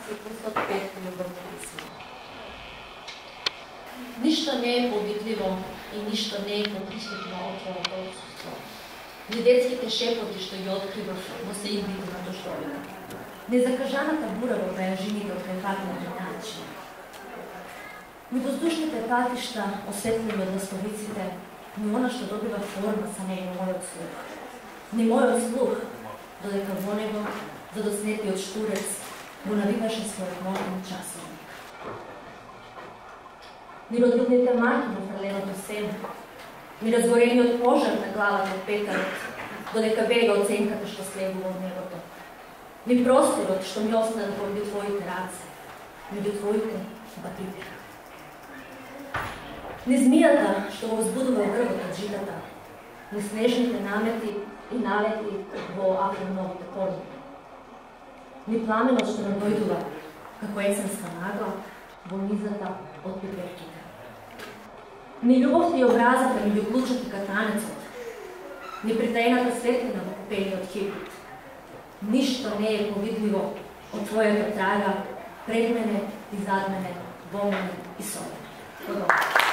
Цикусот 5 љубавно писмо. Ништо не е повидливо и ништо не е попришливно од твоето отсуство. Ни детските шепоти што ги откривав во сеидбите на дождовина. Незакажаната бура во пејажините од крепатните начин. Ни воздушните патишта осветлени од ластовиците, ни она што добива форма само во мојот слух. Ни мојот слух, додека во него, задоснетиот штурец, го навиваше својот моден часовник. Ни родилните маки во фрленото сено, ни разгорениот пожар на главата од петарот, додека бега оценката што следува од небото. Ни просторот што ми остана помеѓу твоите раце, меѓу твоите батите. Ни змијата што го возбудува грбот од житата, ни снежните намети и налети во априлновите подоби. Ни пламенот што надојдува како есенска нагла во низата од пиперките. Ни љубовта и образата меѓу клучот и катанецот, ни притаената светлина во купениот хибрид. Ништо не е повидливо од твојата трага пред мене и зад мене, во мене и со мене.